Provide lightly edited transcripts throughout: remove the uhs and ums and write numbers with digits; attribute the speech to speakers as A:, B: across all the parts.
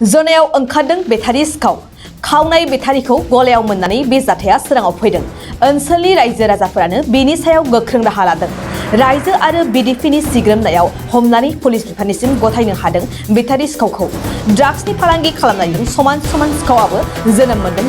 A: जनायाव ओंखारदों बेटारि सिखाव खावनाय बेटारिखौ गलायाव मोननानै बे जाथाया सोराङाव फैदों ओनसोलनि रायजो राजाफोरानो बेनि सायाव गोख्रों राहा लादों रायजो आरो बिडिपिनि सिग्रोमनायाव हमनानै पुलिस बिफाननिसिम गथायनो हादों बेटारि सिखावखौ ड्राग्सनि फालांगि खालामनायजों समान समान सिखावाबो जोनोम मोनदों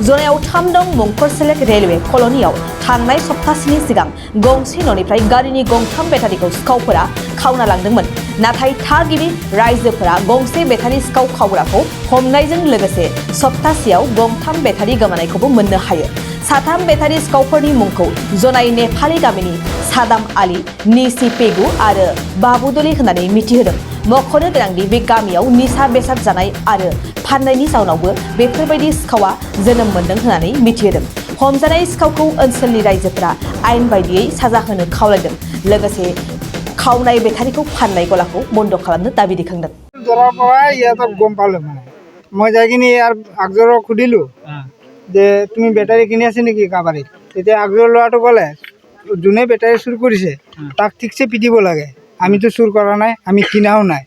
A: जनायाव 3 दं मंखर सेलेक रेलवे कल'नियाव थांनाय सप्तासेनि सिगां गंसे न'निफ्राय गारिनि गंथाम बेटारिखौ सिखावफोरा खावना लांदोंमोन नाथाय थागिबि रायजोफोरा गंसे बेटारि सिखाव खावग्राखौ हमनायजों लोगोसे सप्तासेयाव गंथाम बेटारि गोमानायखौबो मोननो हायो साथाम बेटारि सिखावफोरनि मुंखौ जनाय नेपालि गामिनि सादाम आली निसि पेगु आरो बाबुदली होननानै मिथिहोदों मख'नो गोनांदि बे गामियाव निसा बेसाद जानाय आरो फाननायनि जाउनावबो बेफोरबायदि सिखावा जोनोम मोनदों होननानै मिथिहोदों हमजानाय सिखावखौ ओनसोलनि रायजोफोरा आयेन बायदियै साजा होनो खावलायदों लोगोसे खावनाय बेटारिखौ फाननाय गलाखौ बन्द खालामनो दाबि दैखांदों
B: ধৰাৰ পৰা ইয়াত গম পালো মই যাই কিনে ইয়াৰ আগজৰক সুধিলোঁ যে তুমি বেটাৰী কিনি আছে নেকি কাবাৰীত তেতিয়া আগজৰ ল'ৰাটো ক'লে যোনে বেটাৰী চুৰ কৰিছে তাক ঠিকছে পিটিব লাগে আমিতো চুৰ কৰা নাই আমি কিনাও নাই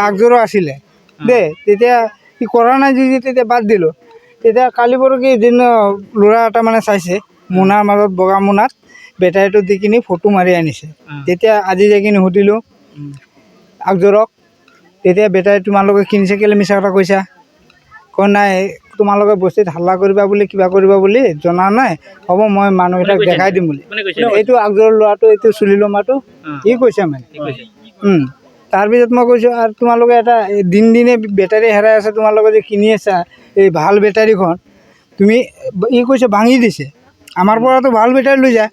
B: আগজৰো আছিলে দে তেতিয়া সি কৰা নাই যদি তেতিয়া বাদ দিলোঁ তেতিয়া কালি পৰহি দিন ল'ৰা এটা মানে চাইছে মোনাৰ মাজত বগা মোনাত বেটাৰীটো দি কিনি ফটো মাৰি আনিছে তেতিয়া আজি যাই কিনে সুধিলোঁ আগজৰক তেতিয়া বেটাৰী তোমালোকে কিনিছে কেলে মিছা কথা কৈছা কয় নাই তোমালোকে বস্তিত হাল্লা কৰিবা বুলি কিবা কৰিবা বুলি জনা নাই হ'ব মই মানুহকেইটাক দেখাই দিম বুলি এইটো আগজৰ ল'ৰাটো এইটো চুলি লমাটো কি কৈছে মানে তাৰপিছত মই কৈছোঁ আৰু তোমালোকে এটা দিনে বেটাৰী হেৰাই আছে তোমালোকে যে কিনি আছা এই ভাল বেটাৰীখন তুমি ই কৈছে ভাঙি দিছে আমাৰ পৰাতো ভাল বেটাৰী লৈ যায়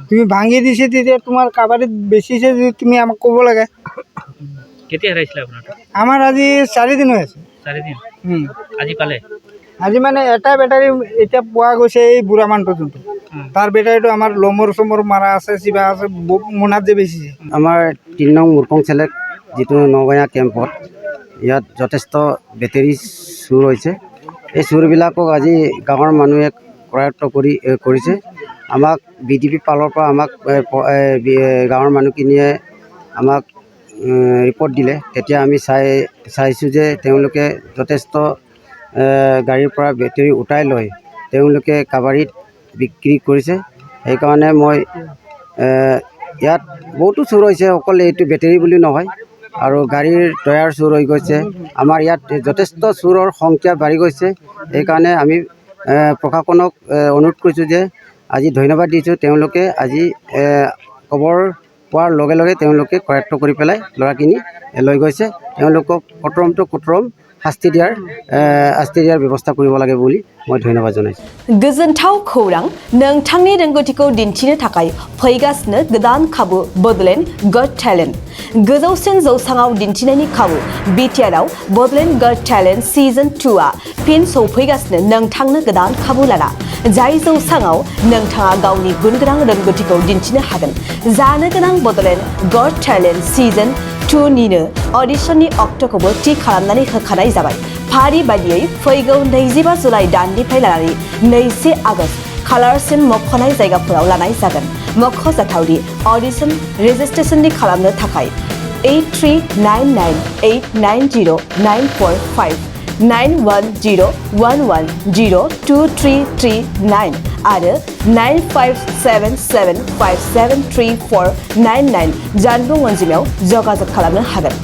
B: তুমি ভাঙি দিছে তেতিয়া তোমাৰ কাবাৰীত বেচিছে যদি তুমি আমাক ক'ব লাগে
C: কেতিয়া হেৰাইছিলে আপোনাৰ
B: আমাৰ আজি 4 দিন হৈ আছে
C: 4 দিন আজি পালে
B: আজি মানে এটা বেটাৰী এতিয়া পোৱা গৈছে এই বুঢ়া মানুহটো যোনটো তাৰ বেটাৰীটো আমাৰ লমৰ চমৰ মাৰা আছে কিবা আছে মোনাত যে বেচিছে
D: আমাৰ 3 নং মুৰকং চেলেক যিটো নগঞা কেম্পত ইয়াত যথেষ্ট বেটাৰী চুৰ হৈছে এই চুৰবিলাকক আজি গাঁৱৰ মানুহে কৰায়ত্ব কৰিছে আমাক বিডিপি পালৰ পৰা আমাক গাঁৱৰ মানুহখিনিয়ে আমাক ৰিপৰ্ট দিলে তেতিয়া আমি চাইছোঁ যে তেওঁলোকে যথেষ্ট গাড়ীৰ পৰা বেটাৰী উঠাই লৈ তেওঁলোকে কাবাৰীত বিক্ৰী কৰিছে সেইকাৰণে মই ইয়াত বহুতো চুৰ হৈছে অকল এইটো বেটাৰী বুলি নহয় আৰু গাড়ীৰ টায়াৰ চুৰ হৈ গৈছে আমাৰ ইয়াত যথেষ্ট চুৰৰ সংখ্যা বাঢ়ি গৈছে সেইকাৰণে আমি প্ৰশাসনক অনুৰোধ কৰিছোঁ যে আজি ধন্যবাদ দিছোঁ তেওঁলোকে আজি খবৰ পোৱাৰ লগে লগে তেওঁলোকে কৰায়ত্ব কৰি পেলাই ল'ৰাখিনি লৈ গৈছে তেওঁলোকক কঠোৰম শাস্তি দিয়াৰ ব্যৱস্থা কৰিব লাগে বুলি মই ধন্যবাদ জনাইছোঁ
A: गोजोनथाव खौरां नोंथांनि रोंगौथिखौ दिन्थिनो थाखाय फैगासिनो गोदान खाबु बडलेण्ड गट टेलेन्ट गोजौसिन जौसाङाव दिन्थिनायनि खाबु बिटिआरआव बडलेण्ड गट टेलेन्ट सिजन 2आ फिन सौफैगासिनो नोंथांनो गोदान खाबु लाना जाय जौसाङाव नोंथाङा गावनि गुनगोनां रोंगौथिखौ दिन्थिनो हागोन जानो गोनां बडलेण्ड गट टेलेन्ट सिजन 2 निनो अडिशननि अक्ट'खौबो थि खालामनानै होखानाय जाबाय फारि बायदियै फैगौ 25 जुलाइ दाननिफ्राय लानानै 2 आगस्त खालारसिम मख'नाय जायगाफोराव लानाय जागोन मख'जाथावदि अडिशन रेजिस्ट्रेशननि खालामनो थाखाय 8399890945 9101102339 आरो 9577573499 जानबुं अनजिमायाव जगाजग खालामनो हागोन